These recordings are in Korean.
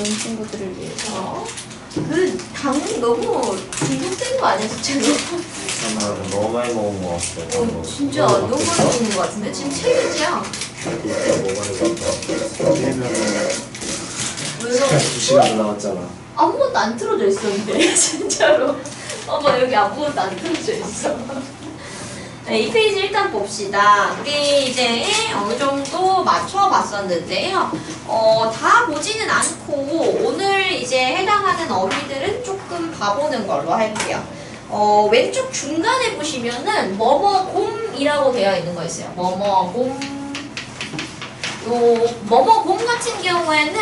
이런 친구들을 위해서. 너무 중독된 거 아니야, 진짜로? 너무 많이 먹은 것 같아. 진짜 너무 많이 먹는 거 같은데? 지금 체리지야. 너무 많이 먹었다. 왜요? 2시간 올라갔잖아. 아무것도 안 틀어져 있었는데, 진짜로. 어머, 여기 아무것도 안 틀어져 있어. 네, 이 페이지 일단 봅시다. 우리 이제 어느 정도 맞춰봤었는데요. 다 보지는 않고 오늘 이제 해당하는 어휘들은 조금 봐보는 걸로 할게요. 왼쪽 중간에 보시면은 뭐뭐곰이라고 되어 있는 거 있어요. 뭐뭐곰. 요 뭐뭐곰 같은 경우에는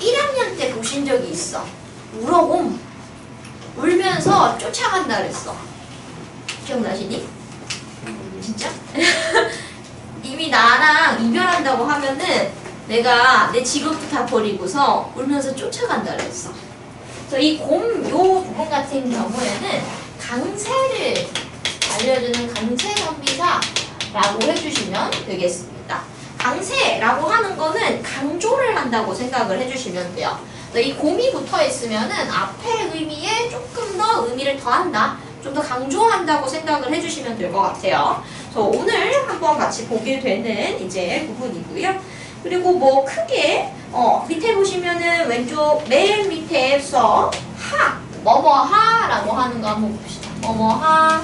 1학년 때 보신 적이 있어. 울어곰. 울면서 쫓아간다 그랬어. 기억나시니? 진짜? 이미 나랑 이별한다고 하면은 내가 내 직업도 다 버리고서 울면서 쫓아간다 그랬어. 그래서 이 요 부분 같은 경우에는 강세를 알려주는 강세선비사라고 해주시면 되겠습니다. 강세라고 하는 거는 강조를 한다고 생각을 해주시면 돼요. 이 곰이 붙어 있으면은 앞에 의미에 조금 더 의미를 더한다. 좀 더 강조한다고 생각을 해주시면 될 것 같아요. 그래서 오늘 한번 같이 보게 되는 이제 부분이고요. 그리고 뭐 크게 밑에 보시면은 왼쪽 맨 밑에서 뭐뭐하라고 하는 거 한번 봅시다. 뭐뭐하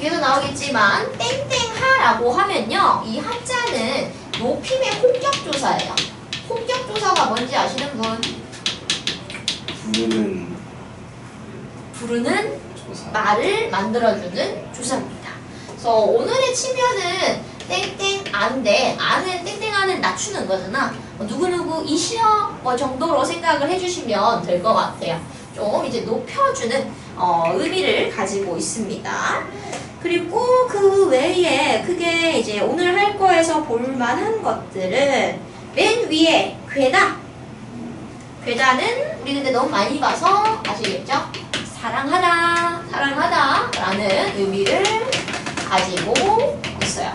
위에도 나오겠지만 땡땡하라고 하면요, 이 하자는 높임의 혼격조사예요. 혼격조사가 뭔지 아시는 분? 부르는 말을 만들어주는 조사입니다. 그래서 오늘의 치면은 땡땡아인데 아는 땡땡아는 낮추는 거잖아. 누구누구 이시여 뭐 정도로 생각을 해주시면 될 것 같아요. 좀 이제 높여주는 의미를 가지고 있습니다. 그리고 그 외에 크게 이제 오늘 할 거에서 볼만한 것들은 맨 위에 괴다. 괴다는 우리 근데 너무 많이 봐서 아시겠죠? 사랑하다 라는 의미를 가지고 있어요.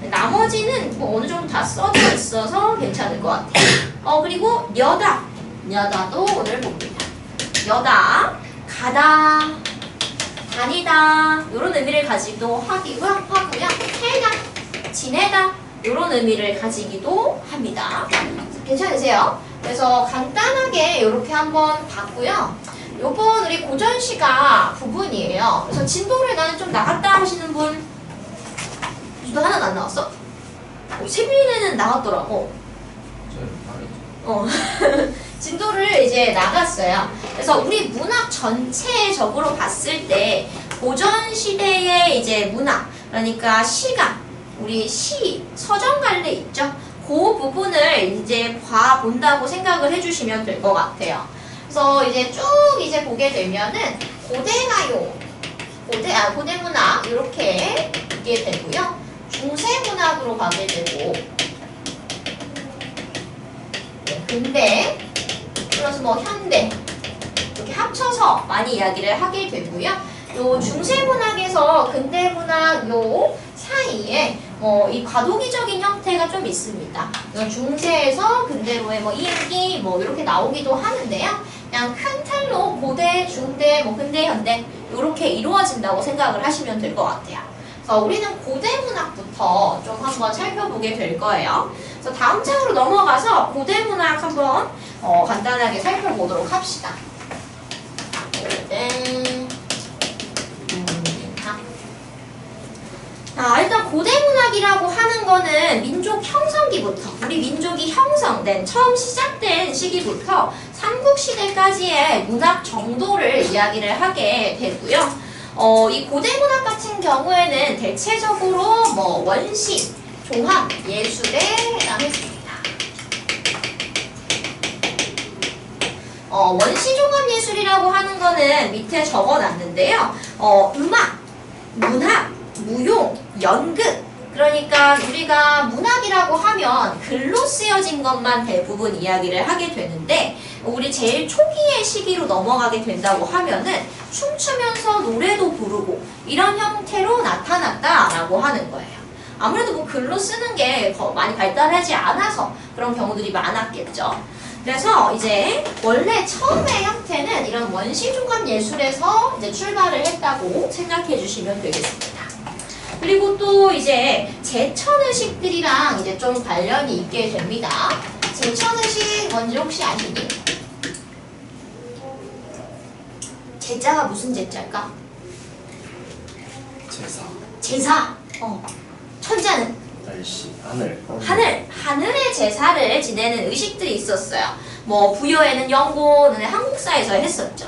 나머지는 뭐 어느 정도 다 써져 있어서 괜찮을 것 같아요. 그리고 여다도 오늘 봅니다. 여다, 가다, 다니다 이런 의미를 가지기도 하고요. 해다, 지내다 이런 의미를 가지기도 합니다. 괜찮으세요? 그래서 간단하게 이렇게 한번 봤고요. 요번 우리 고전시가 부분이에요. 그래서 진도를 나는 좀 나갔다 하시는 분 진도 하나도 안 나왔어? 세빈이는 나왔더라고. 진도를 이제 나갔어요. 그래서 우리 문학 전체적으로 봤을 때 고전시대의 이제 문학, 그러니까 시가, 우리 시, 서정갈래 있죠? 그 부분을 이제 봐본다고 생각을 해주시면 될 것 같아요. 그래서 이제 쭉 이제 보게 되면은 고대가요, 고대문학 이렇게 보게 되고요. 중세문학으로 가게 되고, 근대 플러스 뭐 현대 이렇게 합쳐서 많이 이야기를 하게 되고요. 요 중세문학에서 근대문학 요 사이에 이 과도기적인 형태가 좀 있습니다. 중세에서 근대로의 뭐 이행기 뭐 이렇게 나오기도 하는데요. 그냥 큰 틀로 고대, 중대, 뭐 근대, 현대 이렇게 이루어진다고 생각을 하시면 될 것 같아요. 그래서 우리는 고대문학부터 좀 한번 살펴보게 될 거예요. 그래서 다음 장으로 넘어가서 고대문학 한번 간단하게 살펴보도록 합시다. 일단 고대문학이라고 하는 거는 민족 형성기부터, 우리 민족이 형성된, 처음 시작된 시기부터 삼국시대까지의 문학 정도를 이야기를 하게 되고요. 이 고대문학 같은 경우에는 대체적으로 뭐 원시, 종합, 예술에 해당했습니다. 원시종합예술이라고 하는 거는 밑에 적어놨는데요. 음악, 문학, 무용, 연극, 그러니까 우리가 문학이라고 하면 글로 쓰여진 것만 대부분 이야기를 하게 되는데, 우리 제일 초기의 시기로 넘어가게 된다고 하면은 춤추면서 노래도 부르고 이런 형태로 나타났다라고 하는 거예요. 아무래도 뭐 글로 쓰는 게 많이 발달하지 않아서 그런 경우들이 많았겠죠. 그래서 이제 원래 처음의 형태는 이런 원시조각 예술에서 이제 출발을 했다고 생각해 주시면 되겠습니다. 그리고 또 이제 제천의식들이랑 이제 좀 관련이 있게 됩니다. 제천의식 뭔지 혹시 아시니? 제자가 무슨 제자일까? 제사. 제사. 천자는? 날씨. 하늘. 하늘의 제사를 지내는 의식들이 있었어요. 뭐 부여에는 영고는 한국사에서 했었죠.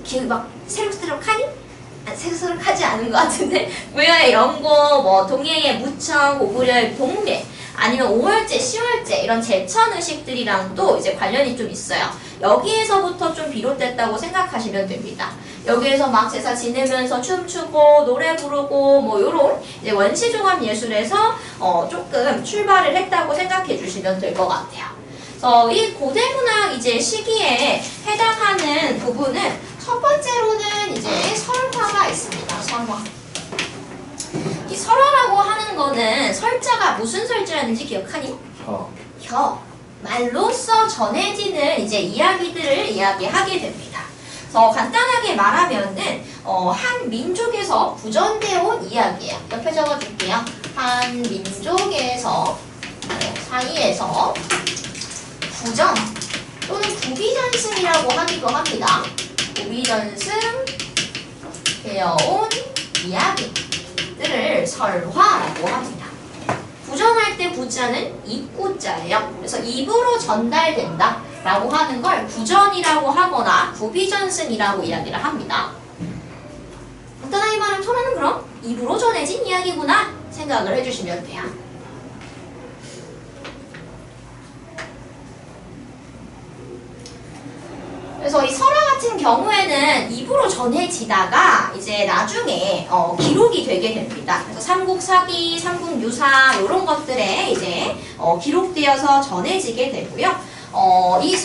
기억이 막 새록새록하니? 새록새록하지 않은 것 같은데 부여의 영고, 뭐 동해의 무청, 고구려의 동매, 아니면 5월제, 10월제 이런 제천 의식들이랑도 이제 관련이 좀 있어요. 여기에서부터 좀 비롯됐다고 생각하시면 됩니다. 여기에서 막 제사 지내면서 춤추고 노래 부르고 뭐 요런 이제 원시종합 예술에서 조금 출발을 했다고 생각해 주시면 될 것 같아요. 그래서 이 고대문학 이제 시기에 해당하는 부분은 첫 번째로는 이제 설화가 있습니다. 설화. 이 설화라고 하는 거는 설자가 무슨 설자였는지 기억하니? 혀. 말로써 전해지는 이제 이야기들을 이야기하게 됩니다. 그래서 간단하게 말하면은 한 민족에서 구전되어 온 이야기예요. 옆에 적어줄게요. 한 민족에서 사이에서 구전 또는 구비전승이라고 하기도 합니다. 구비전승 되어온 이야기들을 설화라고 합니다. 구전할 때 구자는 입구자예요. 그래서 입으로 전달된다 라고 하는 걸 구전이라고 하거나 구비전승이라고 이야기를 합니다. 간단하게 말하면 설화는 그럼 입으로 전해진 이야기구나 생각을 해주시면 돼요. 그래서 이 설화 같은 경우에는 입으로 전해지다가 이제 나중에 기록이 되게 됩니다. 그래서 삼국사기, 삼국유사 이런 것들에 이제 기록되어서 전해지게 되고요. 이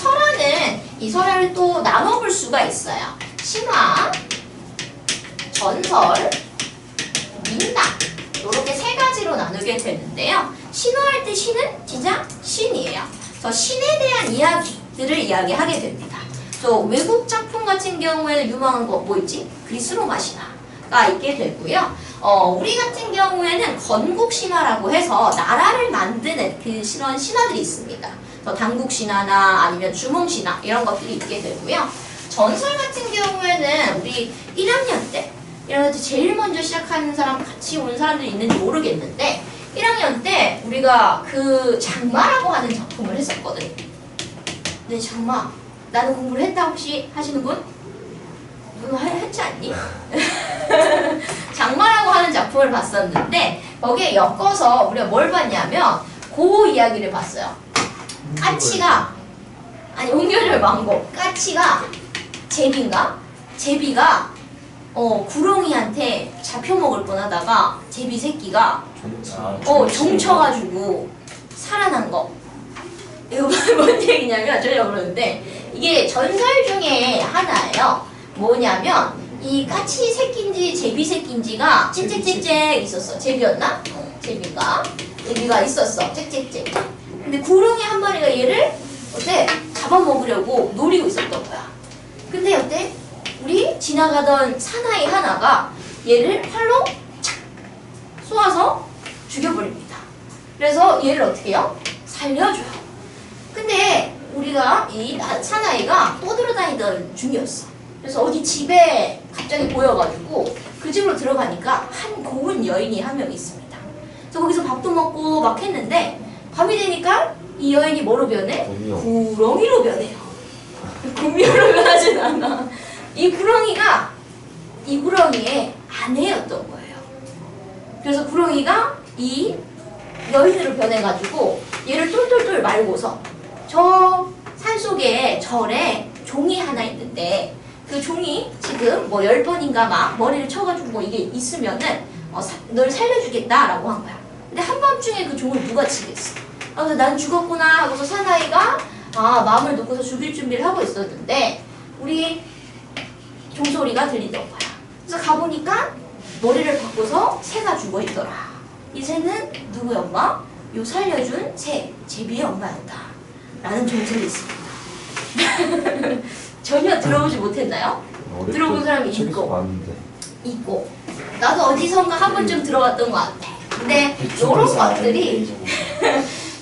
설화를 또 나눠볼 수가 있어요. 신화, 전설, 민담 이렇게 세 가지로 나누게 되는데요. 신화할 때 신은 진짜 신이에요. 그래서 신에 대한 이야기들을 이야기하게 됩니다. 또 외국 작품 같은 경우에는 유명한 거 뭐 있지? 그리스 로마 신화가 있게 되고요. 우리 같은 경우에는 건국 신화라고 해서 나라를 만드는 그런 신화들이 있습니다. 당국 신화나 아니면 주몽 신화 이런 것들이 있게 되고요. 전설 같은 경우에는 우리 1학년 때 제일 먼저 시작하는 사람 같이 온 사람들이 있는지 모르겠는데 1학년 때 우리가 그 장마라고 하는 작품을 했었거든. 네, 장마. 나는 공부를 했다 혹시 하시는 분? 누가 했지 않니? 장마라고 하는 작품을 봤었는데 거기에 엮어서 우리가 뭘 봤냐면 그 이야기를 봤어요. 까치가 옹교절 망고 까치가 제비가 구렁이한테 잡혀먹을 뻔하다가 제비 새끼가 종쳐가지고 살아난 거. 이거 뭔 얘기냐면 전혀 모르는데 이게 전설 중에 하나예요. 뭐냐면 이 까치 새끼인지 제비 새끼인지가 짹짹짹짹 있었어. 제비였나? 제비가 있었어. 짹짹짹. 근데 구렁이 한 마리가 얘를 잡아먹으려고 노리고 있었던 거야. 근데 우리 지나가던 사나이 하나가 얘를 활로 착 쏘아서 죽여버립니다. 그래서 얘를 어떻게 해요? 살려줘요. 근데 우리가 이 사나이가 떠돌아다니던 중이었어. 그래서 어디 집에 갑자기 보여가지고 그 집으로 들어가니까 한 고운 여인이 한 명 있습니다. 그래서 거기서 밥도 먹고 막 했는데 밤이 되니까 이 여인이 뭐로 변해? 구렁이로 변해요. 구미호로 변하진 않아. 이 구렁이의 아내였던 거예요. 그래서 구렁이가 이 여인으로 변해가지고 얘를 똘똘똘 말고서 저 산속에 절에 종이 하나 있는데 그 종이 지금 뭐 10번인가 막 머리를 쳐가지고 뭐 이게 있으면은 널 살려주겠다라고 한 거야. 근데 한밤중에 그 종을 누가 치겠어? 그래서 난 죽었구나 하고서 사나이가 마음을 놓고서 죽일 준비를 하고 있었는데 우리 종소리가 들리던 거야. 그래서 가보니까 머리를 바꿔서 새가 죽어있더라. 이제는 누구의 엄마? 요 살려준 제비의 엄마였다 라는 정설이 있습니다. 전혀 들어보지 못했나요? 들어본 사람이 있고 봤는데. 있고 나도 어디선가 한 번쯤 들어봤던 것 같아. 근데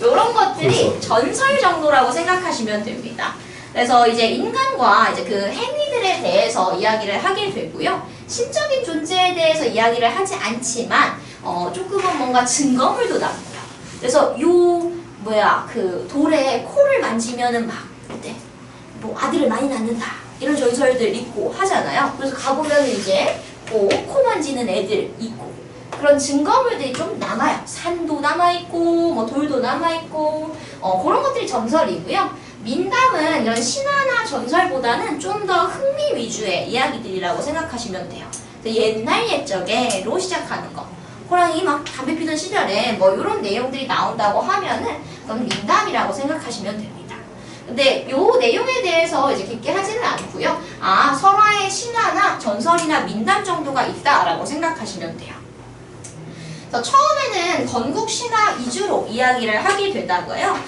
요런 것들이 전설 정도라고 생각하시면 됩니다. 그래서 이제 인간과 이제 그 행위들에 대해서 이야기를 하게 되고요. 신적인 존재에 대해서 이야기를 하지 않지만 조금은 뭔가 증거물도 나고요. 그래서 그 돌에 코를 만지면은 막 어때? 뭐 아들을 많이 낳는다 이런 전설들 있고 하잖아요. 그래서 가보면 이제 코 만지는 애들 있고 그런 증거물들이 좀 남아요. 산도 남아있고 뭐 돌도 남아있고 그런 것들이 전설이고요. 민담은 이런 신화나 전설보다는 좀 더 흥미 위주의 이야기들이라고 생각하시면 돼요. 옛날 옛적에로 시작하는 거. 호랑이 막 담배 피던 시절에 뭐 이런 내용들이 나온다고 하면은 그건 민담이라고 생각하시면 됩니다. 근데 요 내용에 대해서 이제 깊게 하지는 않고요. 설화의 신화나 전설이나 민담 정도가 있다라고 생각하시면 돼요. 그래서 처음에는 건국 신화 위주로 이야기를 하게 되다가요.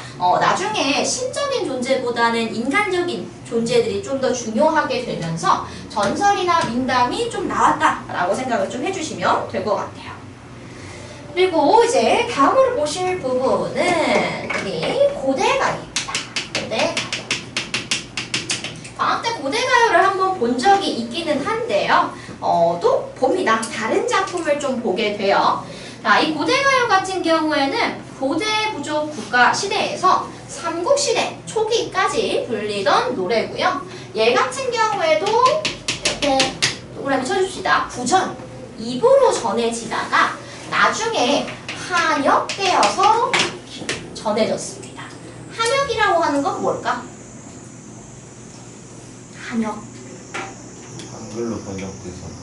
나중에 신적인 존재보다는 인간적인 존재들이 좀 더 중요하게 되면서 전설이나 민담이 좀 나왔다라고 생각을 좀 해주시면 될 것 같아요. 그리고 이제 다음으로 보실 부분은 여기 고대가요입니다. 고대가요. 방학 때 고대가요를 한번 본 적이 있기는 한데요. 또 봅니다. 다른 작품을 좀 보게 돼요. 자, 이 고대가요 같은 경우에는 고대 부족 국가 시대에서 삼국시대 초기까지 불리던 노래고요. 얘 같은 경우에도 이렇게 동그라미 쳐줍시다. 구전, 입으로 전해지다가 나중에 한역되어서 전해졌습니다. 한역이라고 하는 건 뭘까? 한역. 한글로 번역돼서.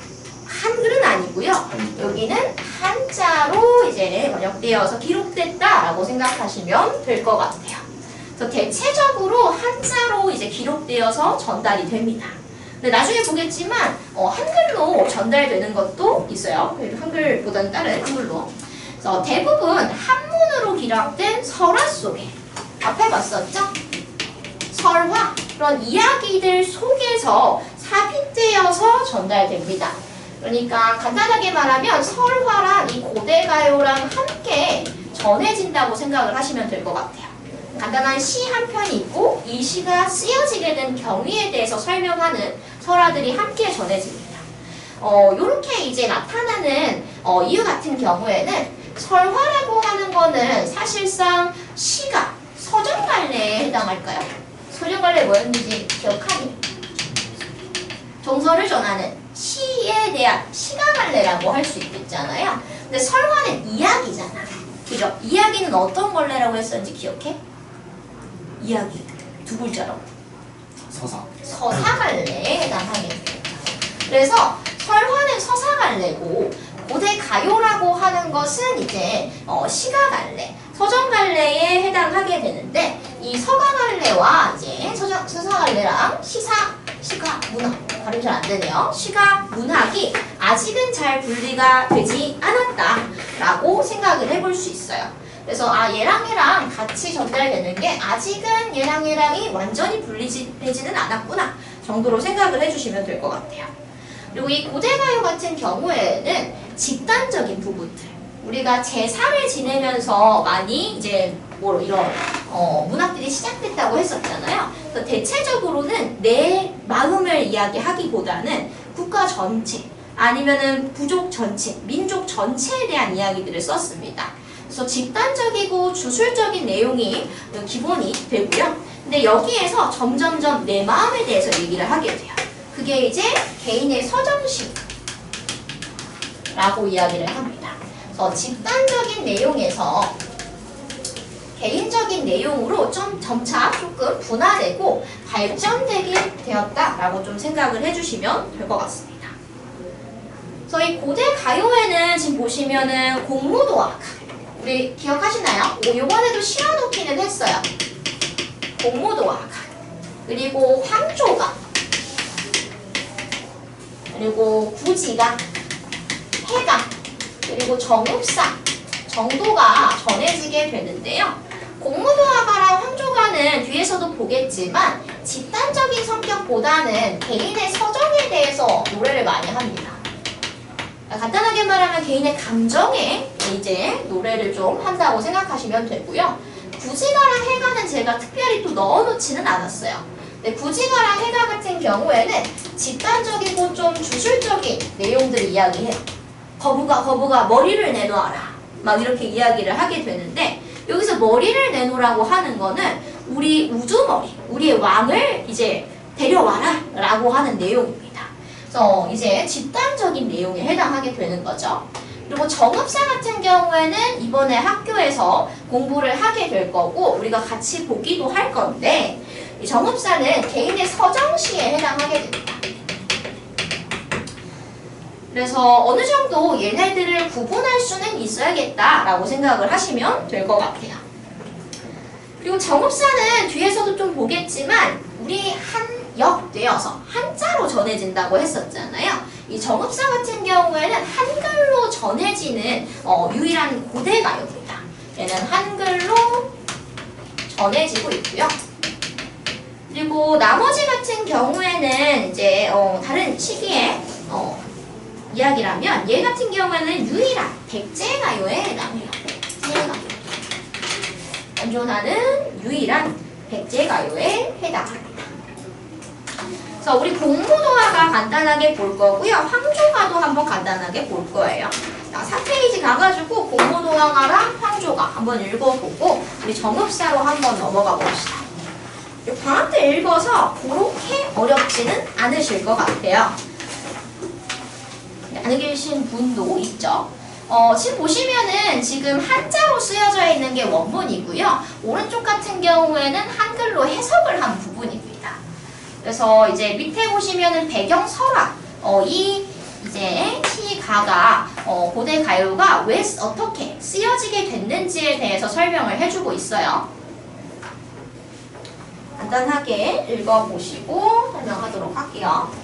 한글은 아니고요. 여기는 한자로 이제 번역되어서 기록됐다라고 생각하시면 될 것 같아요. 그래서 대체적으로 한자로 이제 기록되어서 전달이 됩니다. 근데 나중에 보겠지만 한글로 전달되는 것도 있어요. 한글보다는 다른 한글로. 그래서 대부분 한문으로 기록된 설화 속에 앞에 봤었죠? 설화 그런 이야기들 속에서 삽입되어서 전달됩니다. 그러니까 간단하게 말하면 설화랑 이 고대가요랑 함께 전해진다고 생각을 하시면 될 것 같아요. 간단한 시 한 편이 있고 이 시가 쓰여지게 된 경위에 대해서 설명하는 설화들이 함께 전해집니다. 요렇게 이제 나타나는 이유 같은 경우에는 설화라고 하는 거는 사실상 시가 서정갈래에 해당할까요? 서정갈래 뭐였는지 기억하니? 정서를 전하는 시에 대한 시가갈래라고 할 수 있겠잖아요. 근데 설화는 이야기잖아. 그죠? 이야기는 어떤 걸레라고 했었는지 기억해? 이야기. 두 글자로. 서사갈래에 해당하겠습니다. 그래서 설화는 서사갈래고 고대가요라고 하는 것은 이제 시가갈래, 서정갈래에 해당하게 되는데 이 서가갈래와 이제 서사갈래랑 시가, 문학 발음 잘 안 되네요. 시가, 문학이 아직은 잘 분리가 되지 않았다라고 생각을 해볼 수 있어요. 그래서 얘랑 얘랑 같이 전달되는 게 아직은 얘랑 얘랑이 완전히 분리되지는 않았구나 정도로 생각을 해주시면 될 것 같아요. 그리고 이 고대가요 같은 경우에는 집단적인 부분들 우리가 제사를 지내면서 많이 이제 이런 문학들이 시작됐다고 했었잖아요. 그래서 대체적으로는 내 마음을 이야기하기보다는 국가 전체 아니면은 부족 전체, 민족 전체에 대한 이야기들을 썼습니다. 그래서 집단적이고 주술적인 내용이 기본이 되고요. 근데 여기에서 점점점 내 마음에 대해서 얘기를 하게 돼요. 그게 이제 개인의 서정식이라고 이야기를 합니다. 그래서 집단적인 내용에서 개인적인 내용으로 좀 점차 조금 분화되고 발전되게 되었다라고 좀 생각을 해주시면 될 것 같습니다. 그래서 이 고대 가요에는 지금 보시면은 공무도악 우리 기억하시나요? 요번에도 씌워놓기는 했어요. 공무도악 그리고 황조가 그리고 구지가 해가 그리고 정읍사 정도가 전해지게 되는데요. 공무도화가랑 황조가는 뒤에서도 보겠지만 집단적인 성격보다는 개인의 서정에 대해서 노래를 많이 합니다. 간단하게 말하면 개인의 감정에 이제 노래를 좀 한다고 생각하시면 되고요. 구지가랑 해가는 제가 특별히 또 넣어놓지는 않았어요. 근데 구지가랑 해가 같은 경우에는 집단적이고 좀 주술적인 내용들을 이야기해요. 거부가 머리를 내놓아라. 막 이렇게 이야기를 하게 되는데 여기서 머리를 내놓으라고 하는 거는 우리 우두머리, 우리의 왕을 이제 데려와라 라고 하는 내용입니다. 그래서 이제 집단적인 내용에 해당하게 되는 거죠. 그리고 정읍사 같은 경우에는 이번에 학교에서 공부를 하게 될 거고 우리가 같이 보기도 할 건데 이 정읍사는 개인의 서정시에 해당하게 됩니다. 그래서 어느 정도 얘네들을 구분할 수는 있어야겠다라고 생각을 하시면 될 것 같아요. 그리고 정읍사는 뒤에서도 좀 보겠지만 우리 한역되어서 한자로 전해진다고 했었잖아요. 이 정읍사 같은 경우에는 한글로 전해지는 유일한 고대가요입니다. 얘는 한글로 전해지고 있고요. 그리고 나머지 같은 경우에는 이제 다른 시기에 이야기라면 얘 같은 경우에는 유일한 백제가요에 해당해요. 백제가요. 완전하는 유일한 백제가요에 해당합니다. 그래서 우리 공무도화가 간단하게 볼 거고요. 황조가도 한번 간단하게 볼 거예요. 자, 4페이지 가가지고 공무도화가랑 황조가 한번 읽어보고 우리 정읍사로 한번 넘어가 봅시다. 방학 때 읽어서 그렇게 어렵지는 않으실 것 같아요. 안 계신 분도 있죠. 지금 보시면은 지금 한자로 쓰여져 있는 게 원문이고요. 오른쪽 같은 경우에는 한글로 해석을 한 부분입니다. 그래서 이제 밑에 보시면은 배경설화, 이 이제 시가가 고대 가요가 왜 어떻게 쓰여지게 됐는지에 대해서 설명을 해주고 있어요. 간단하게 읽어보시고 설명하도록 할게요.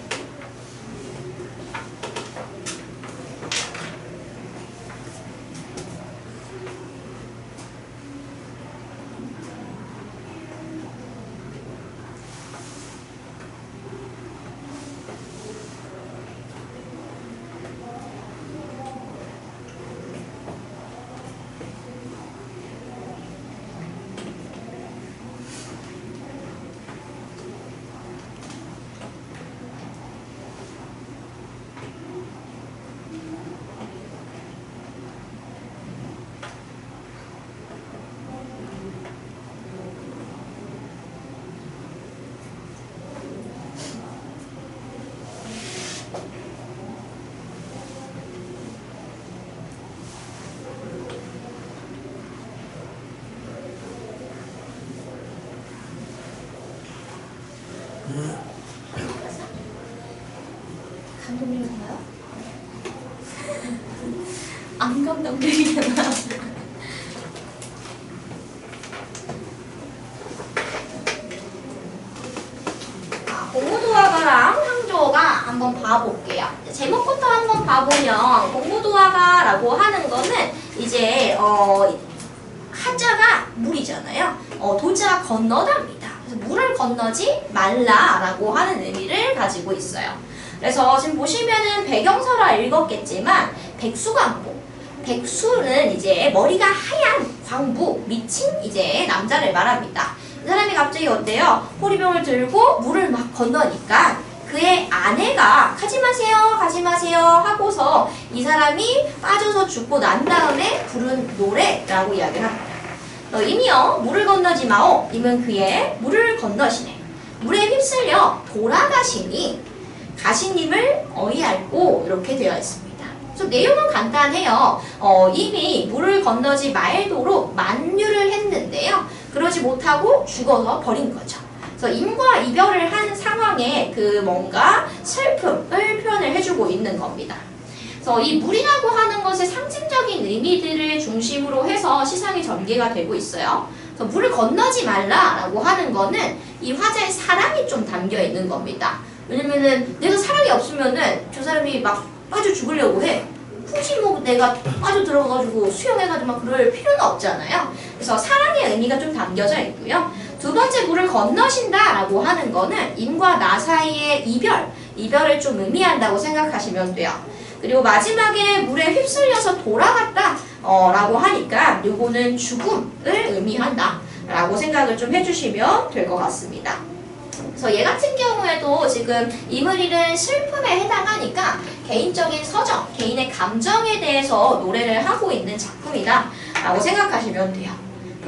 감동적인가요? 안 감동적이잖아. 공무도화가랑 황조가 한번 봐볼게요. 제목부터 한번 봐보면 공무도화가라고 하는 거는 이제 한자가 물이잖아요. 도자 건너다입니다. 그래서 물을 건너지 말라라고 하는 의미를 가지고 있어요. 그래서 지금 보시면은 배경설화 읽었겠지만 백수광부, 백수는 이제 머리가 하얀 광부, 미친 이제 남자를 말합니다. 이 사람이 갑자기 어때요? 호리병을 들고 물을 막 건너니까 그의 아내가 가지 마세요, 가지 마세요 하고서 이 사람이 빠져서 죽고 난 다음에 부른 노래라고 이야기를 합니다. 너희미여 물을 건너지 마오. 이면 그의 물을 건너시네. 물에 휩쓸려 돌아가시니 가시님을 어이할고 이렇게 되어 있습니다. 그래서 내용은 간단해요. 이미 물을 건너지 말도록 만류를 했는데요. 그러지 못하고 죽어서 버린 거죠. 그래서 임과 이별을 한 상황에 그 뭔가 슬픔을 표현을 해주고 있는 겁니다. 그래서 이 물이라고 하는 것의 상징적인 의미들을 중심으로 해서 시상이 전개가 되고 있어요. 그래서 물을 건너지 말라라고 하는 거는 이 화자의 사랑이 좀 담겨 있는 겁니다. 왜냐면은 내가 사랑이 없으면은 저 사람이 막 빠져 죽으려고 해. 굳이 뭐 내가 빠져 들어가가지고 수영해가지고 막 그럴 필요는 없잖아요. 그래서 사랑의 의미가 좀 담겨져 있고요. 두 번째 물을 건너신다라고 하는 거는 임과 나 사이의 이별을 좀 의미한다고 생각하시면 돼요. 그리고 마지막에 물에 휩쓸려서 돌아갔다 라고 하니까 요거는 죽음을 의미한다 라고 생각을 좀 해주시면 될 것 같습니다. 그래서 얘 같은 경우에도 지금 임을 잃은 슬픔에 해당하니까 개인적인 서정, 개인의 감정에 대해서 노래를 하고 있는 작품이다 라고 생각하시면 돼요.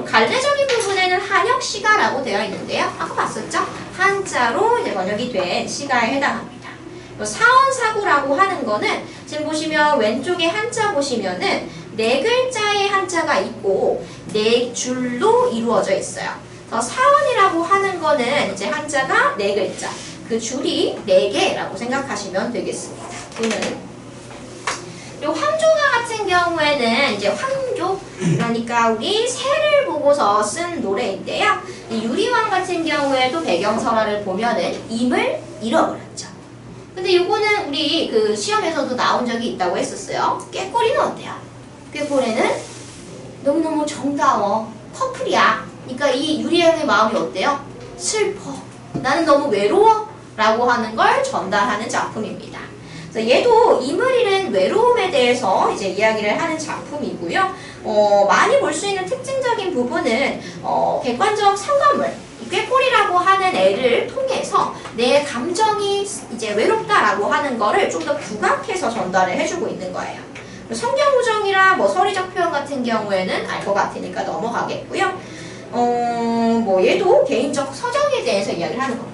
갈대적인 부분에는 한혁시가라고 되어 있는데요. 아까 봤었죠? 한자로 이제 번역이 된 시가에 해당합니다. 사원사구라고 하는 거는 지금 보시면 왼쪽에 한자 보시면은 네 글자의 한자가 있고 네 줄로 이루어져 있어요. 사원이라고 하는 거는 이제 한자가 네 글자, 그 줄이 네 개라고 생각하시면 되겠습니다. 그리고 황조가 같은 경우에는 이제 황조, 그러니까 우리 새를 보고서 쓴 노래인데요. 이 유리왕 같은 경우에도 배경설화를 보면은 임을 잃어버렸죠. 근데 요거는 우리 그 시험에서도 나온 적이 있다고 했었어요. 꾀꼬리는 어때요? 꾀꼬리는 너무너무 정다워, 커플이야. 그러니까 이 유리왕의 마음이 어때요? 슬퍼. 나는 너무 외로워. 라고 하는 걸 전달하는 작품입니다. 그래서 얘도 임을 잃은 외로움에 대해서 이제 이야기를 하는 작품이고요. 많이 볼 수 있는 특징적인 부분은 객관적 상관물, 꾀꼬리라고 하는 애를 통해서 내 감정이 이제 외롭다라고 하는 거를 좀 더 부각해서 전달을 해주고 있는 거예요. 성경우정이랑 뭐 서리적 표현 같은 경우에는 알 것 같으니까 넘어가겠고요. 뭐 얘도 개인적 서정에 대해서 이야기를 하는 겁니다.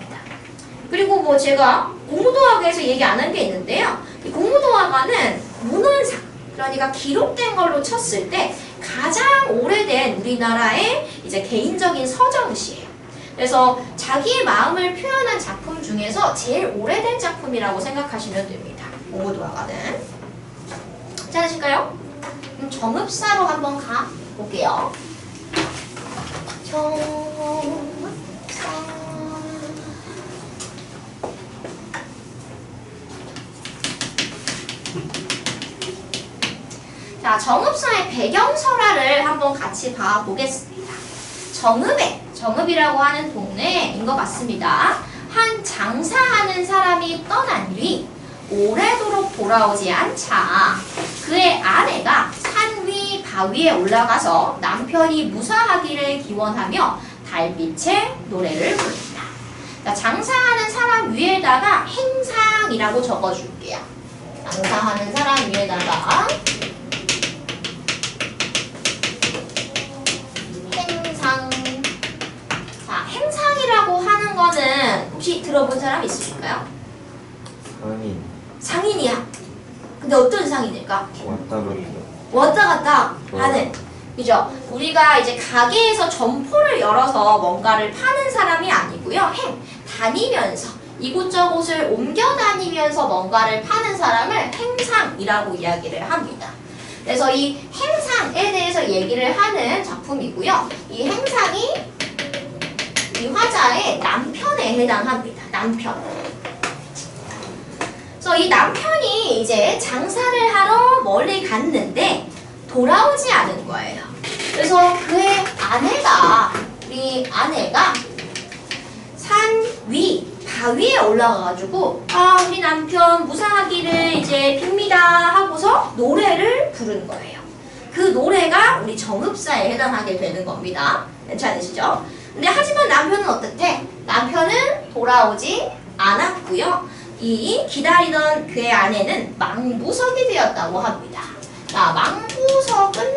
그리고 뭐 제가 공무도화가에서 얘기 안 한 게 있는데요. 이 공무도화가는 문헌상, 그러니까 기록된 걸로 쳤을 때 가장 오래된 우리나라의 이제 개인적인 서정시예요. 그래서 자기의 마음을 표현한 작품 중에서 제일 오래된 작품이라고 생각하시면 됩니다. 공무도화가는. 괜찮으실까요? 그럼 정읍사로 한번 가볼게요. 정읍사. 자, 정읍사의 배경설화를 한번 같이 봐보겠습니다. 정읍이라고 하는 동네인 것 같습니다. 한 장사하는 사람이 떠난 뒤 오래도록 돌아오지 않자 그의 아내가 산 위 바위에 올라가서 남편이 무사하기를 기원하며 달빛에 노래를 부릅니다. 자, 장사하는 사람 위에다가 행상이라고 적어줄게요. 장사하는 사람 위에다가 행상. 자, 행상이라고 하는 거는 혹시 들어본 사람 있으실까요? 상인. 상인이야. 근데 어떤 상인일까? 왔다 갔다. 왔다 갔다 하는. 그죠? 우리가 이제 가게에서 점포를 열어서 뭔가를 파는 사람이 아니고요. 다니면서 이곳저곳을 옮겨 다니면서 뭔가를 파는 사람을 행상이라고 이야기를 합니다. 그래서 이 행상에 대해서 얘기를 하는 작품이고요. 이 행상이 이 화자의 남편에 해당합니다. 남편. 그래서 이 남편이 이제 장사를 하러 멀리 갔는데 돌아오지 않은 거예요. 그래서 그의 아내가, 우리 아내가 산 위, 바위에 올라가가지고 우리 남편 무사하기를 이제 빕니다 하고서 노래를 부른 거예요. 그 노래가 우리 정읍사에 해당하게 되는 겁니다. 괜찮으시죠? 근데 하지만 남편은 어떻대? 남편은 돌아오지 않았고요. 이 기다리던 그의 아내는 망부석이 되었다고 합니다. 자, 망부석은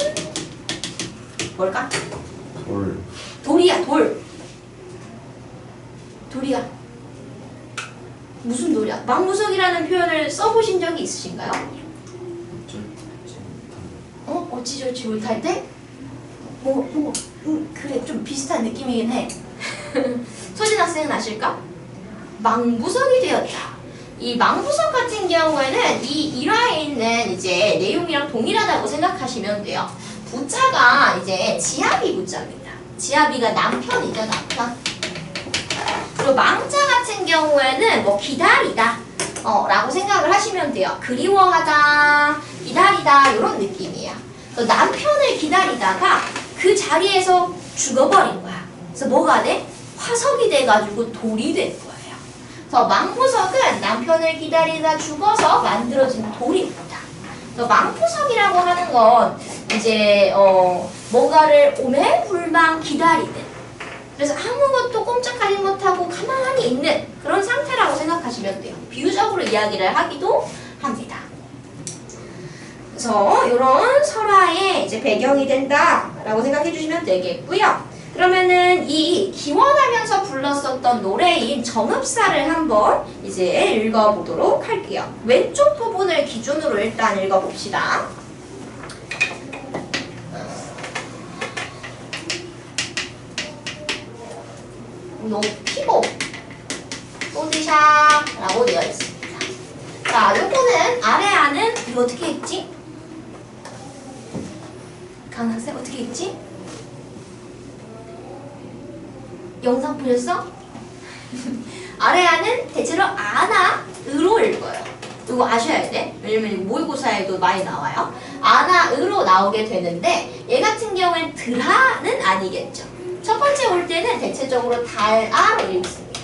뭘까? 돌이야, 돌. 돌이야. 무슨 돌이야? 망부석이라는 표현을 써보신 적이 있으신가요? 어찌저찌 못할 때? 그래, 좀 비슷한 느낌이긴 해. 소진 학생은 아실까? 망부석이 되었다. 이 망부석 같은 경우에는 이 일화에 있는 이제 내용이랑 동일하다고 생각하시면 돼요. 부자가 이제 지아비 부자입니다. 지아비가 남편이죠, 남편. 그리고 망자 같은 경우에는 뭐 기다리다 라고 생각을 하시면 돼요. 그리워하다, 기다리다 이런 느낌이야. 그래서 남편을 기다리다가 그 자리에서 죽어버린 거야. 그래서 뭐가 돼? 화석이 돼가지고 돌이 된 거예요. 그래서 망부석은 남편을 기다리다 죽어서 만들어진 돌입니다. 그래서 망부석이라고 하는 건 이제 뭔가를 오매불망 기다리는, 그래서 아무것도 꼼짝하지 못하고 가만히 있는 그런 상태라고 생각하시면 돼요. 비유적으로 이야기를 하기도 합니다. 그래서 이런 설화의 이제 배경이 된다라고 생각해 주시면 되겠고요. 그러면은 이 기원하면서 불렀었던 노래인 정읍사를 한번 이제 읽어보도록 할게요. 왼쪽 부분을 기준으로 일단 읽어봅시다. 높이고 소드샤라고 되어 있습니다. 자, 요거는 아래 안은 이거 어떻게 읽지? 강학생 어떻게 읽지? 영상 보셨어? 아래 안은 대체로 아나으로 읽어요. 이거 아셔야 돼. 왜냐면 모의고사에도 많이 나와요. 아나으로 나오게 되는데 얘 같은 경우엔 드라는 아니겠죠. 첫 번째 올 때는 대체적으로 달아로 읽습니다.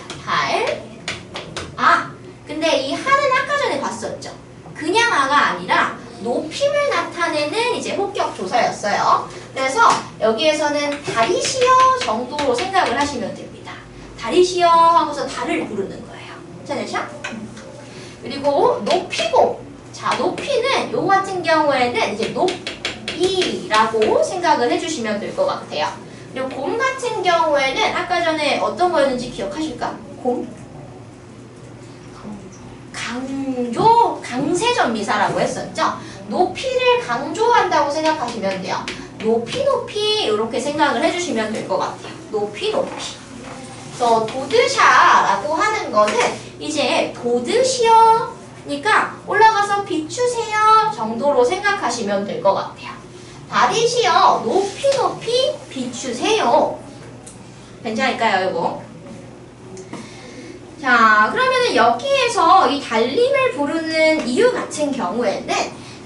달아. 근데 이 하는 아까 전에 봤었죠. 그냥 아가 아니라 높임을 나타내는 이제 혹격 조사였어요. 그래서 여기에서는 다리시여 정도로 생각을 하시면 됩니다. 다리시여 하고서 달을 부르는 거예요. 괜찮으셔? 그리고 높이고. 자, 높이는 요 같은 경우에는 이제 높이라고 생각을 해주시면 될 것 같아요. 그리고 곰 같은 경우에는 아까 전에 어떤 거였는지 기억하실까? 곰? 강조, 강세전미사라고 했었죠? 높이를 강조한다고 생각하시면 돼요. 높이 이렇게 생각을 해주시면 될 것 같아요. 높이. 그래서 도드샤라고 하는 거는 이제 도드시어니까 올라가서 비추세요 정도로 생각하시면 될 것 같아요. 다리시여 높이 비추세요. 괜찮을까요, 이거? 자, 그러면은 여기에서 이 달림을 부르는 이유 같은 경우에는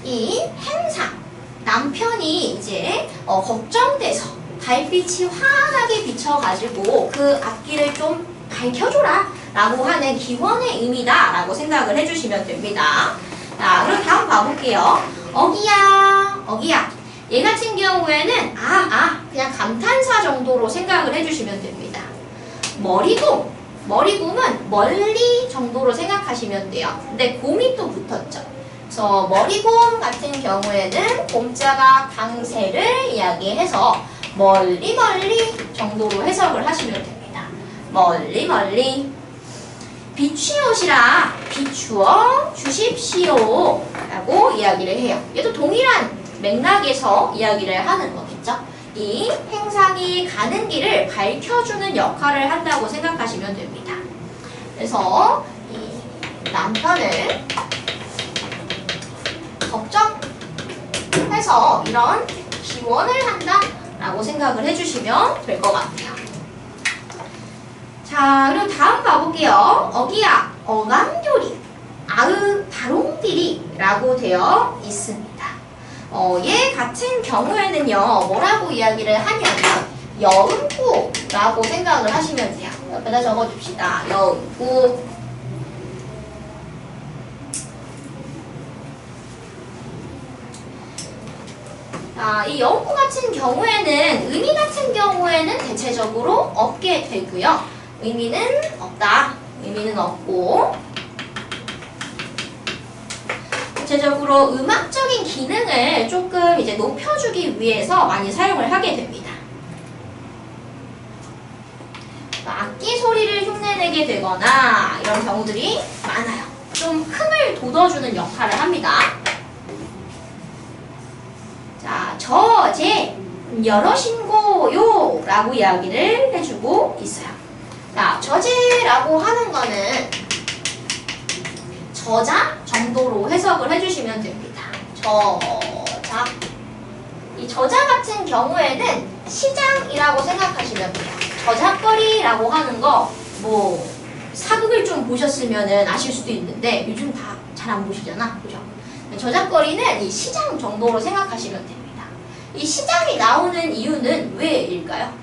이 행상, 남편이 이제 걱정돼서 달빛이 환하게 비춰가지고 그 앞길을 좀 밝혀줘라 라고 하는 기원의 의미다 라고 생각을 해주시면 됩니다. 자, 그럼 다음 봐볼게요. 어기야. 얘 같은 경우에는 그냥 감탄사 정도로 생각을 해주시면 됩니다. 머리곰은 멀리 정도로 생각하시면 돼요. 근데 곰이 또 붙었죠. 그래서 머리곰 같은 경우에는 곰자가 강세를 이야기해서 멀리 정도로 해석을 하시면 됩니다. 멀리. 비추옷이라 비추어 주십시오 라고 이야기를 해요. 얘도 동일한 맥락에서 이야기를 하는 거겠죠. 이 행상이 가는 길을 밝혀주는 역할을 한다고 생각하시면 됩니다. 그래서 이 남편을 걱정해서 이런 기원을 한다라고 생각을 해주시면 될 것 같아요. 자, 그리고 다음 봐볼게요. 어기야, 어감요리, 바롱디리 라고 되어 있습니다. 얘 같은 경우에는요, 뭐라고 이야기를 하냐면, 여음구라고 생각을 하시면 돼요. 옆에다 적어줍시다. 여음구. 자, 이 여음구 같은 경우에는, 의미 같은 경우에는 대체적으로 없게 되고요. 의미는 없다. 의미는 없고, 대체적으로 음악적인 기능을 조금 이제 높여주기 위해서 많이 사용을 하게 됩니다. 악기 소리를 흉내내게 되거나 이런 경우들이 많아요. 좀 흥을 돋워주는 역할을 합니다. 자, 저제 여러신고요 라고 이야기를 해주고 있어요. 자, 저제라고 하는 거는 저자 정도로 해석을 해주시면 됩니다. 저자. 이 저자 같은 경우에는 시장이라고 생각하시면 돼요. 저작거리라고 하는 거, 사극을 좀 보셨으면 아실 수도 있는데, 요즘 다 잘 안 보시잖아. 그죠? 저작거리는 이 시장 정도로 생각하시면 됩니다. 이 시장이 나오는 이유는 왜일까요?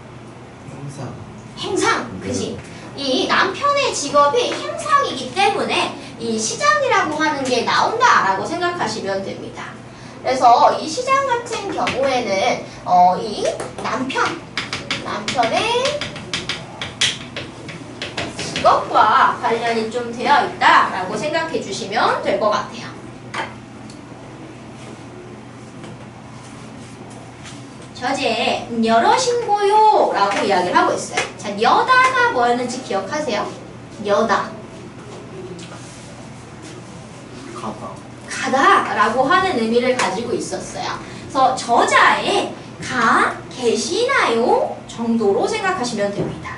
행상, 그지? 이 남편의 직업이 행상이기 때문에 이 시장이라고 하는 게 나온다라고 생각하시면 됩니다. 그래서 이 시장 같은 경우에는 이 남편의 직업과 관련이 좀 되어 있다라고 생각해 주시면 될 것 같아요. 저제 여럿인고요 라고 이야기를 하고 있어요. 자, 여다가 뭐였는지 기억하세요? 여다. 가다 라고 하는 의미를 가지고 있었어요. 그래서 저자의 가 계시나요? 정도로 생각하시면 됩니다.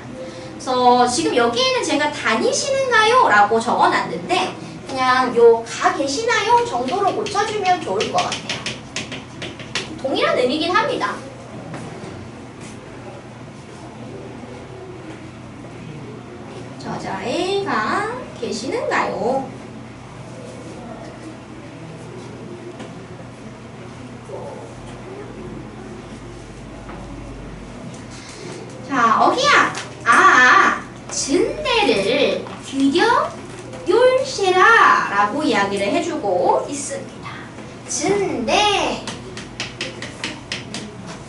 그래서 지금 여기에는 제가 다니시는가요? 라고 적어놨는데 그냥 요 가 계시나요? 정도로 고쳐주면 좋을 것 같아요. 동일한 의미긴 합니다. 저자의 가 계시는가요? 자, 어기야. 증대를 들여 율세라 라고 이야기를 해주고 있습니다. 증대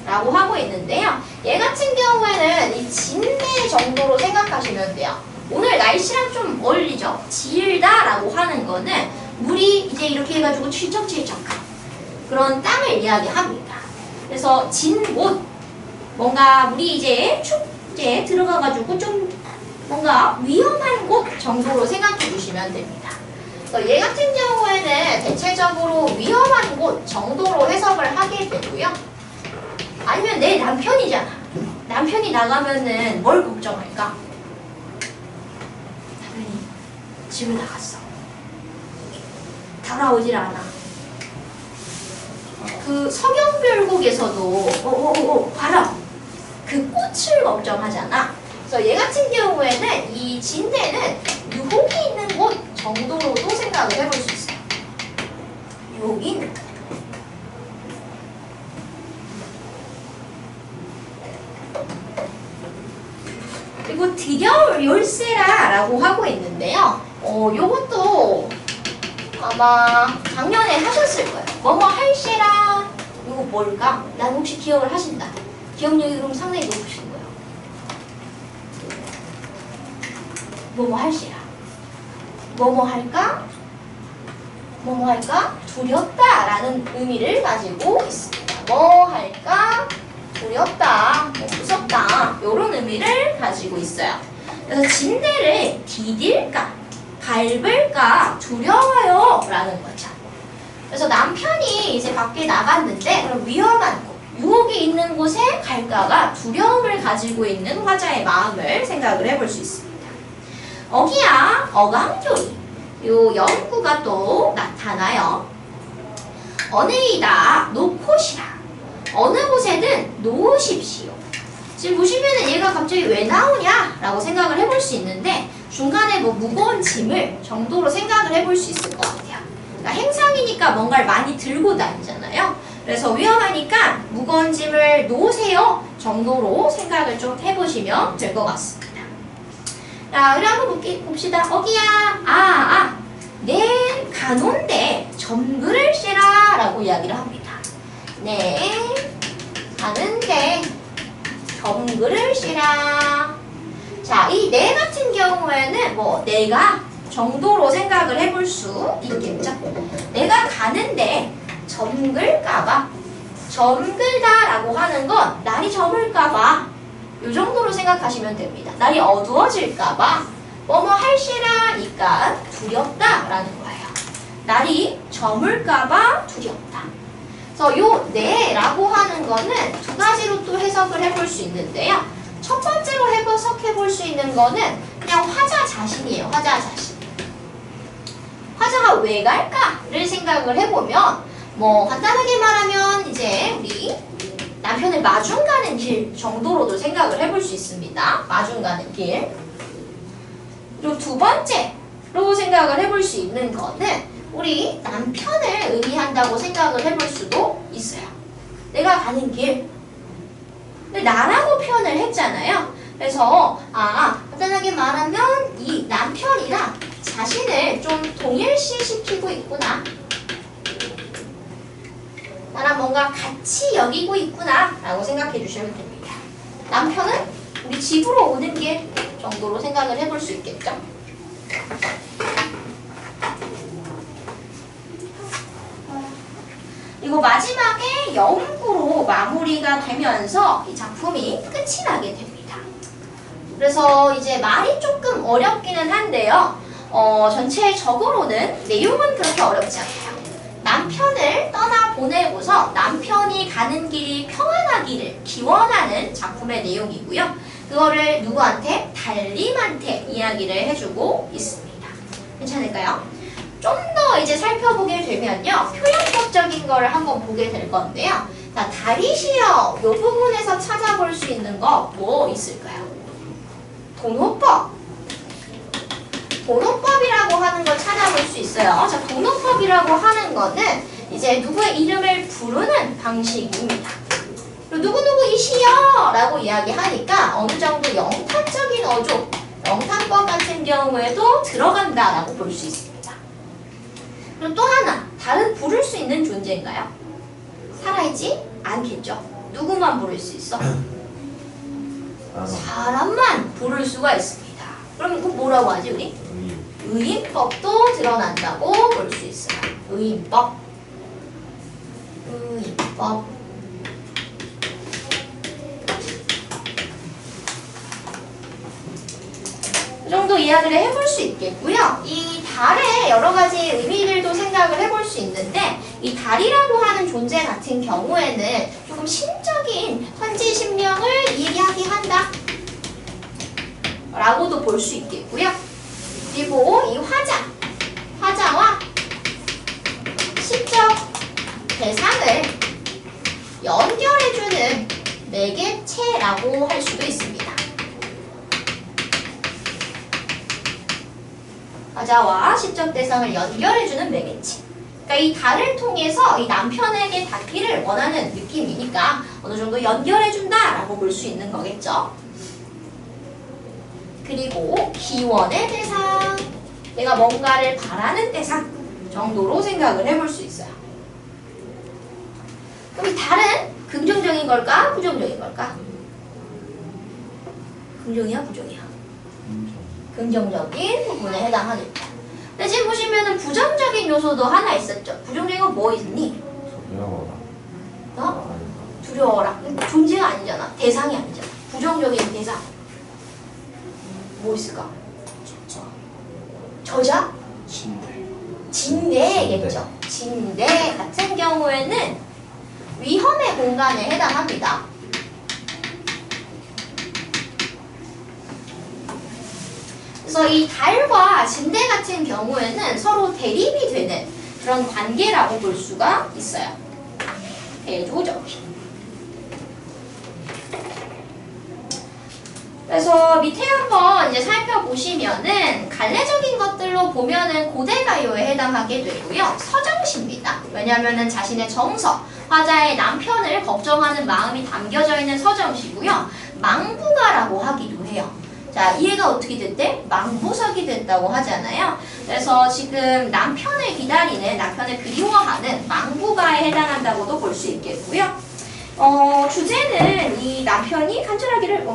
라고 하고 있는데요. 얘 같은 경우에는 이 진대 정도로 생각하시면 돼요. 오늘 날씨랑 좀 어울리죠? 질다 라고 하는 거는 물이 이제 이렇게 해가지고 질척질척한 그런 땅을 이야기합니다. 그래서 진 곳, 뭔가 물이 이제 축제 들어가가지고 좀 뭔가 위험한 곳 정도로 생각해 주시면 됩니다. 그래서 얘 같은 경우에는 대체적으로 위험한 곳 정도로 해석을 하게 되고요. 아니면 내 남편이잖아. 남편이 나가면은 뭘 걱정할까? 당연히 집을 나갔어. 돌아오질 않아. 그 서경별곡에서도 봐라. 그 꽃을 걱정하잖아. 그래서 얘 같은 경우에는 이 진대는 유혹이 있는 곳 정도로도 생각을 해볼 수 있어요. 유혹이 있는 곳. 그리고 들여 열쇠라 라고 하고 있는데요. 요것도 아마 작년에 하셨을 거예요. 뭐뭐 할세라. 이거 뭘까? 난 혹시 기억을 하신다. 기억력이 그럼 상당히 높으신 거예요. 뭐뭐 할세라. 뭐뭐 할까? 뭐뭐 할까? 두렵다 라는 의미를 가지고 있습니다. 뭐 할까? 두렵다, 뭐 무섭다 이런 의미를 가지고 있어요. 그래서 진대를 디딜까, 밟을까 두려워요 라는 거죠. 그래서 남편이 이제 밖에 나갔는데 그럼 위험한 곳, 유혹이 있는 곳에 갈까가 두려움을 가지고 있는 화자의 마음을 생각을 해볼 수 있습니다. 어기야, 어강조리 요 연구가 또 나타나요. 어느이다 놓고시라. 어느 곳에든 놓으십시오. 지금 보시면은 얘가 갑자기 왜 나오냐? 라고 생각을 해볼 수 있는데 중간에 뭐 무거운 짐을 정도로 생각을 해볼 수 있을 것 같아요. 그러니까 행상이니까 뭔가를 많이 들고 다니잖아요. 그래서 위험하니까 무거운 짐을 놓으세요 정도로 생각을 좀 해보시면 될 것 같습니다. 자, 우리 한번 봅시다. 어기야, 내 가논데 점그를 쎄라 라고 이야기를 합니다. 네, 가는데 점그를 쎄라. 자, 이 내 같은 경우에는 뭐 내가 정도로 생각을 해볼 수 있겠죠. 내가 가는데 점글까봐, 점글다 라고 하는 건 날이 저물까봐 이 정도로 생각하시면 됩니다. 날이 어두워질까봐 뭐뭐 할시라니까 두렵다 라는 거예요. 날이 저물까봐 두렵다. 그래서 요 네라고 하는 거는 두 가지로 또 해석을 해볼 수 있는데요. 첫 번째로 해석해 볼 수 있는 거는 그냥 화자 자신이에요. 화자 자신. 화자가 왜 갈까를 생각을 해보면 뭐 간단하게 말하면 이제 우리 남편을 마중 가는 길 정도로도 생각을 해볼 수 있습니다. 마중 가는 길. 그리고 두 번째로 생각을 해볼 수 있는 거는 우리 남편을 의미한다고 생각을 해볼 수도 있어요. 내가 가는 길. 근데 나라고 표현을 했잖아요. 그래서 간단하게 말하면 이 남편이랑 자신을 좀 동일시시키고 있구나. 나랑 뭔가 같이 여기고 있구나 라고 생각해 주시면 됩니다. 남편은 우리 집으로 오는 길 정도로 생각을 해볼 수 있겠죠. 그리고 마지막에 영구로 마무리가 되면서 이 작품이 끝이 나게 됩니다. 그래서 이제 말이 조금 어렵기는 한데요. 전체적으로는 내용은 그렇게 어렵지 않아요. 남편을 떠나보내고서 남편이 가는 길이 평안하기를 기원하는 작품의 내용이고요. 그거를 누구한테? 달님한테 이야기를 해주고 있습니다. 괜찮을까요? 좀 더 이제 살펴보게 되면요. 표현법적인 거를 한번 보게 될 건데요. 자, 다리시어 이 부분에서 찾아볼 수 있는 거 뭐 있을까요? 돈호법. 돈호법이라고 하는 걸 찾아볼 수 있어요. 자, 돈호법이라고 하는 거는 이제 누구의 이름을 부르는 방식입니다. 누구누구이시여 라고 이야기하니까 어느 정도 영탄적인 어조, 영탄법 같은 경우에도 들어간다라고 볼 수 있습니다. 그리고 또 하나, 다른 부를 수 있는 존재인가요? 살아있지 않겠죠. 누구만 부를 수 있어? 사람만 부를 수가 있습니다. 그럼 그거 뭐라고 하지 우리? 의인법도 드러난다고 볼 수 있어요. 의인법. 의인법. 이 정도 이야기를 해볼 수 있겠고요. 이 달의 여러 가지 의미들도 생각을 해볼 수 있는데 이 달이라고 하는 존재 같은 경우에는 조금 신적인 선지신명을 얘기하게 한다 라고도 볼 수 있겠고요. 그리고 이 화자와 시적 대상을 연결해주는 매개체라고 할 수도 있습니다. 화자와 시적 대상을 연결해주는 매개체. 그러니까 이 달을 통해서 이 남편에게 닿기를 원하는 느낌이니까 어느 정도 연결해준다라고 볼 수 있는 거겠죠. 그리고 기원의 대상. 내가 뭔가를 바라는 대상 정도로 생각을 해볼 수 있어요. 그럼 이 달은 긍정적인 걸까? 부정적인 걸까? 긍정이야? 부정이야? 긍정적인 부분에 해당하겠다. 근데 지금 보시면은 부정적인 요소도 하나 있었죠. 부정적인 건 뭐 있니? 두려워라. 두려워라. 존재가 아니잖아. 대상이 아니잖아. 부정적인 대상. 뭐 있을까? 저자? 진대겠죠. 진대 같은 경우에는 위험의 공간에 해당합니다. 그래서 이 달과 진대 같은 경우에는 서로 대립이 되는 그런 관계라고 볼 수가 있어요. 대조적인. 그래서 밑에 한번 이제 살펴보시면은 갈래적인 것들로 보면은 고대가요에 해당하게 되고요. 서정시입니다. 왜냐하면은 자신의 정서, 화자의 남편을 걱정하는 마음이 담겨져 있는 서정시고요. 망부가라고 하기도 해요. 자, 이해가 어떻게 됐대? 망부석이 됐다고 하잖아요. 그래서 지금 남편을 기다리는, 남편을 그리워하는 망부가에 해당한다고도 볼 수 있겠고요. 주제는 이 남편이 간절하기를,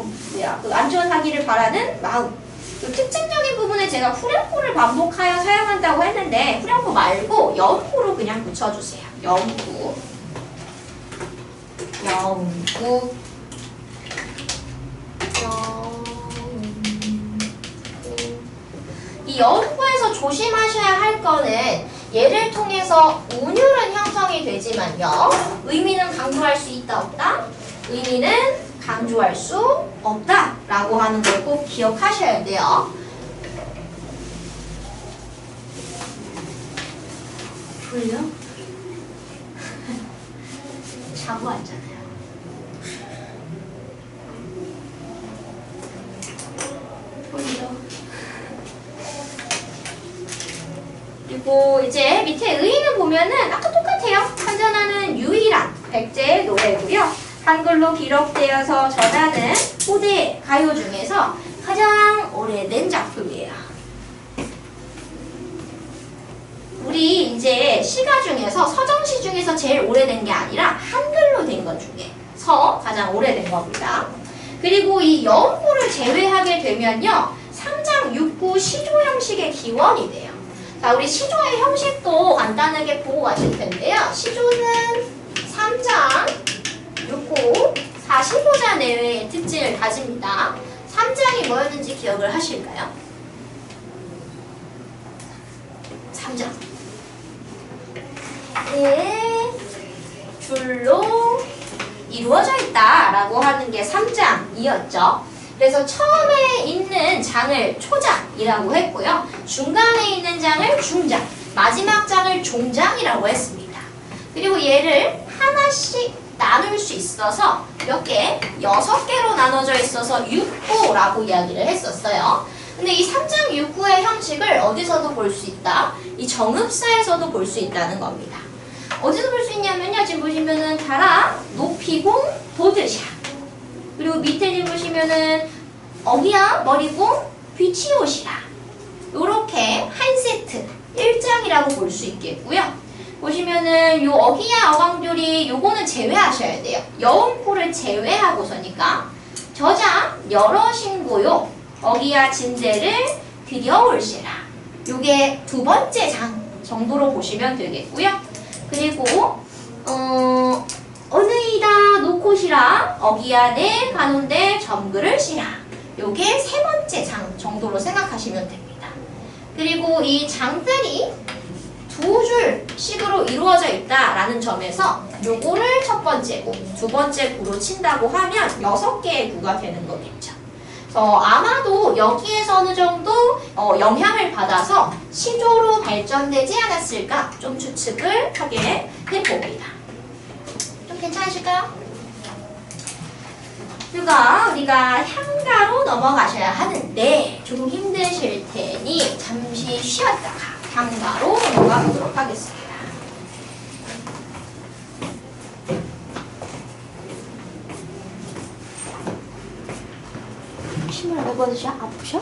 안전하기를 바라는 마음. 특징적인 부분에 제가 후렴구를 반복하여 사용한다고 했는데, 후렴구 말고 연구로 그냥 붙여주세요. 연구. 이 연구에서 조심하셔야 할 거는 얘를 통해서 운율은 형성이 되지만요. 의미는 강조할 수 있다 없다? 의미는 강조할 수 없다 라고 하는 걸 꼭 기억하셔야 돼요. 졸려? 자고 왔잖아요. 졸려. 그리고 이제 밑에 의의는 보면은 아까 똑같아요. 한전하는 유일한 백제의 노래고요. 한글로 기록되어서 전하는 후대 가요 중에서 가장 오래된 작품이에요. 우리 이제 시가 중에서 서정시 중에서 제일 오래된 게 아니라 한글로 된 것 중에서 가장 오래된 겁니다. 그리고 이 여음구를 제외하게 되면요. 3장 6구 시조 형식의 기원이 돼요. 자, 우리 시조의 형식도 간단하게 보고 가실 텐데요. 시조는 3장 6구 45자 내외의 특징을 가집니다. 3장이 뭐였는지 기억을 하실까요? 3장. 네, 줄로 이루어져 있다라고 하는 게 3장이었죠. 그래서 처음에 있는 장을 초장이라고 했고요. 중간에 있는 장을 중장, 마지막 장을 종장이라고 했습니다. 그리고 얘를 하나씩 나눌 수 있어서 몇 개? 6개로 나눠져 있어서 6구라고 이야기를 했었어요. 근데 이 3장 6구의 형식을 어디서도 볼 수 있다? 이 정읍사에서도 볼 수 있다는 겁니다. 어디서 볼 수 있냐면요. 지금 보시면은 가라, 높이공, 도드샤. 그리고 밑에 지금 보시면은 어기야, 머리공, 비치옷이라. 요렇게 한 세트, 1장이라고 볼 수 있겠고요. 보시면은 요 어기야, 어강조리 요거는 제외하셔야 돼요. 여음구를 제외하고서니까. 저장, 여러 신고요. 어기야 진대를 들여올시라. 요게 두 번째 장 정도로 보시면 되겠고요. 그리고 어느이다 놓고시라 어기야 내 가논데 점글을 시라. 요게 세 번째 장 정도로 생각하시면 됩니다. 그리고 이 장들이 두 줄씩으로 이루어져 있다라는 점에서 요거를 첫 번째 구, 두 번째 구로 친다고 하면 6개의 구가 되는 거겠죠. 그래서 아마도 여기에서 어느 정도 영향을 받아서 시조로 발전되지 않았을까 좀 추측을 하게 해봅니다. 좀 괜찮으실까요? 그가 우리가 향가로 넘어가셔야 하는데 좀 힘드실 테니 잠시 쉬었다가 향가로 넘어가 보도록 하겠습니다. 신발 왜 벗으셔? 아프셔?